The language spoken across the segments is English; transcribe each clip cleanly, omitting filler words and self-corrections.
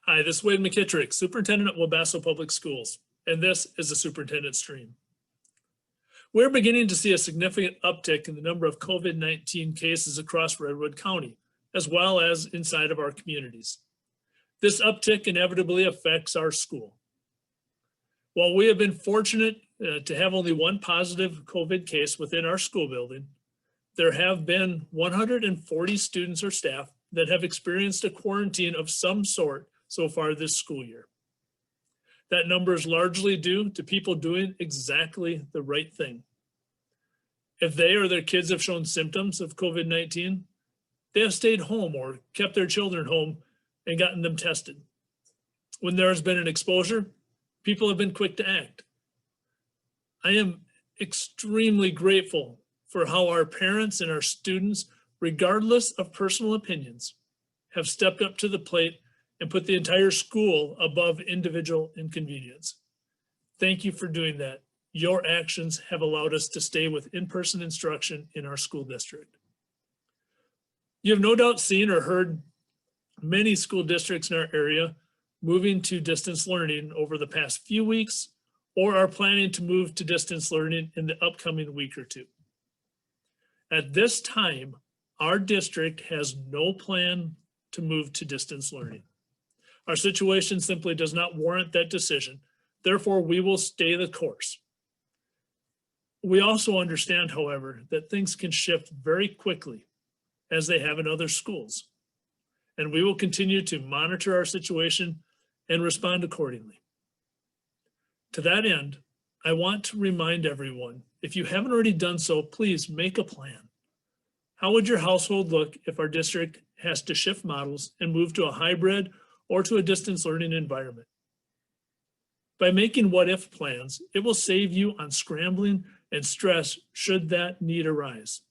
Hi, this is Wade McKittrick, Superintendent at Wabasso Public Schools, and this is the Superintendent Stream. We're beginning to see a significant uptick in the number of COVID-19 cases across Redwood County, as well as inside of our communities. This uptick inevitably affects our school. While we have been fortunate to have only one positive COVID case within our school building, there have been 140 students or staff that have experienced a quarantine of some sort so far this school year. That number is largely due to people doing exactly the right thing. If they or their kids have shown symptoms of COVID-19, they have stayed home or kept their children home and gotten them tested. When there has been an exposure, people have been quick to act. I am extremely grateful for how our parents and our students, regardless of personal opinions, have stepped up to the plate and put the entire school above individual inconvenience. Thank you for doing that. Your actions have allowed us to stay with in-person instruction in our school district. You have no doubt seen or heard many school districts in our area moving to distance learning over the past few weeks, or are planning to move to distance learning in the upcoming week or two. At this time, our district has no plan to move to distance learning. Our situation simply does not warrant that decision. Therefore, we will stay the course. We also understand, however, that things can shift very quickly as they have in other schools. And we will continue to monitor our situation and respond accordingly. To that end, I want to remind everyone, if you haven't already done so, please make a plan. How would your household look if our district has to shift models and move to a hybrid or to a distance learning environment? By making what-if plans, it will save you on scrambling and stress should that need arise.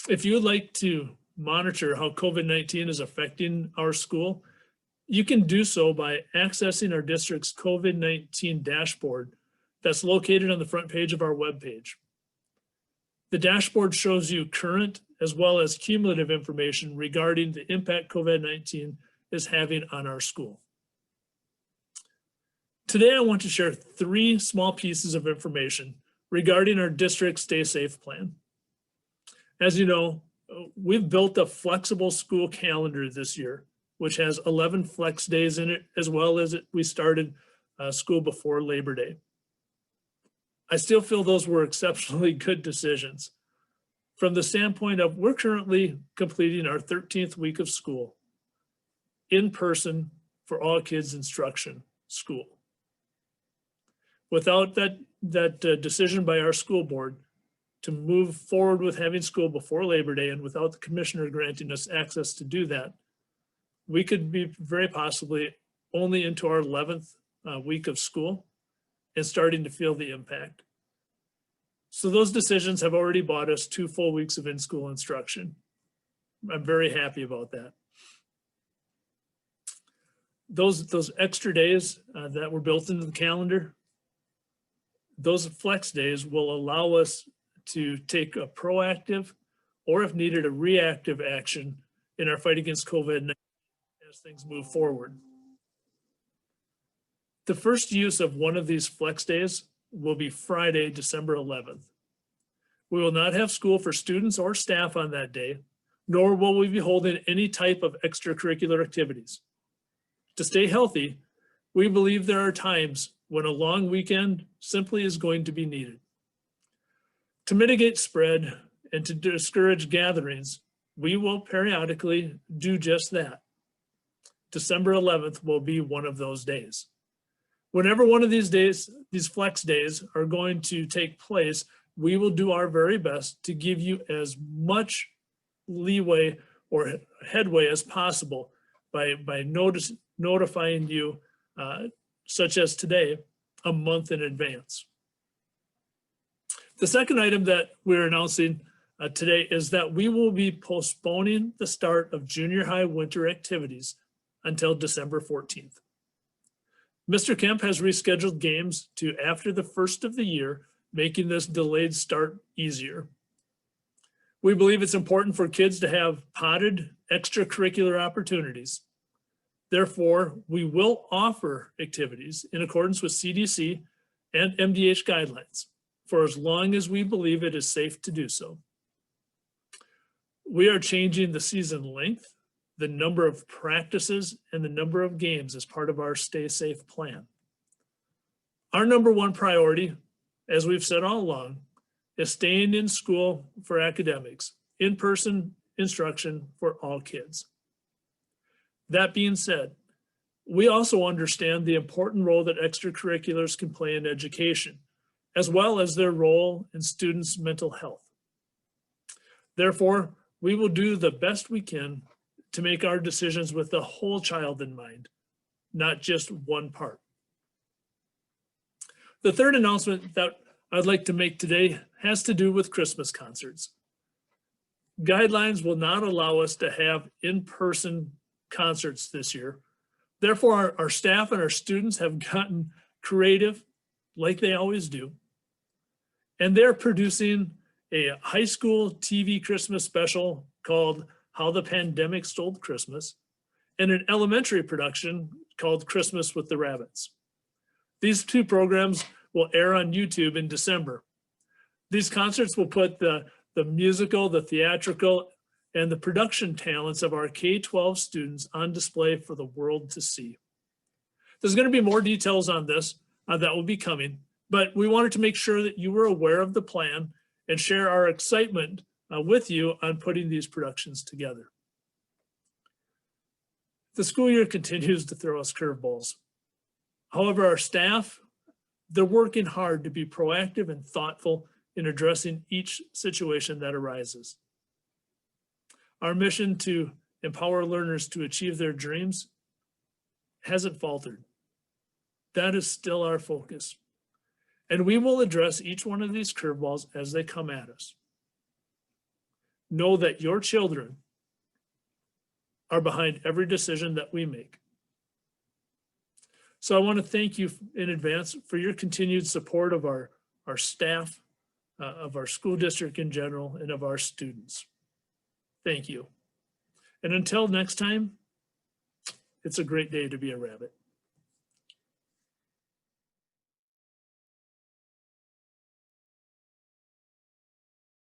If you would like to monitor how COVID-19 is affecting our school, you can do so by accessing our district's COVID-19 dashboard that's located on the front page of our webpage. The dashboard shows you current as well as cumulative information regarding the impact COVID-19 is having on our school. Today, I want to share 3 small pieces of information regarding our district Stay Safe plan. As you know, we've built a flexible school calendar this year, which has 11 flex days in it, as well as we started school before Labor Day. I still feel those were exceptionally good decisions. From the standpoint of we're currently completing our 13th week of school in person for all kids instruction school. Without that decision by our school board to move forward with having school before Labor Day, and without the commissioner granting us access to do that, we could be very possibly only into our 11th week of school and starting to feel the impact. So those decisions have already bought us 2 full weeks of in-school instruction. I'm very happy about that. Those extra days that were built into the calendar, those flex days will allow us to take a proactive, or if needed, a reactive action in our fight against COVID-19 as things move forward. The first use of one of these flex days will be Friday, December 11th. We will not have school for students or staff on that day, nor will we be holding any type of extracurricular activities. To stay healthy, we believe there are times when a long weekend simply is going to be needed. To mitigate spread and to discourage gatherings, we will periodically do just that. December 11th will be one of those days. Whenever one of these days, these flex days are going to take place, we will do our very best to give you as much leeway or headway as possible by notifying you, such as today, a month in advance. The second item that we're announcing today is that we will be postponing the start of junior high winter activities until December 14th. Mr. Kemp has rescheduled games to after the first of the year, making this delayed start easier. We believe it's important for kids to have potted extracurricular opportunities. Therefore, we will offer activities in accordance with CDC and MDH guidelines for as long as we believe it is safe to do so. We are changing the season length, the number of practices, and the number of games as part of our Stay Safe plan. Our number one priority, as we've said all along, is staying in school for academics, in-person instruction for all kids. That being said, we also understand the important role that extracurriculars can play in education, as well as their role in students' mental health. Therefore, we will do the best we can to make our decisions with the whole child in mind, not just one part. The third announcement that I'd like to make today has to do with Christmas concerts. Guidelines will not allow us to have in-person concerts this year. Therefore, our staff and our students have gotten creative, like they always do. And they're producing a high school TV Christmas special called How the Pandemic Stole Christmas, and an elementary production called Christmas with the Rabbits. These two programs will air on YouTube in December. These concerts will put the musical, the theatrical, and the production talents of our K-12 students on display for the world to see. There's going to be more details on this that will be coming, but we wanted to make sure that you were aware of the plan and share our excitement with you on putting these productions together. The school year continues to throw us curveballs. However, our staff, they're working hard to be proactive and thoughtful in addressing each situation that arises. Our mission to empower learners to achieve their dreams hasn't faltered. That is still our focus. And we will address each one of these curveballs as they come at us. Know that your children are behind every decision that we make. So I want to thank you in advance for your continued support of our staff, of our school district in general, and of our students. Thank you. And until next time, it's a great day to be a rabbit.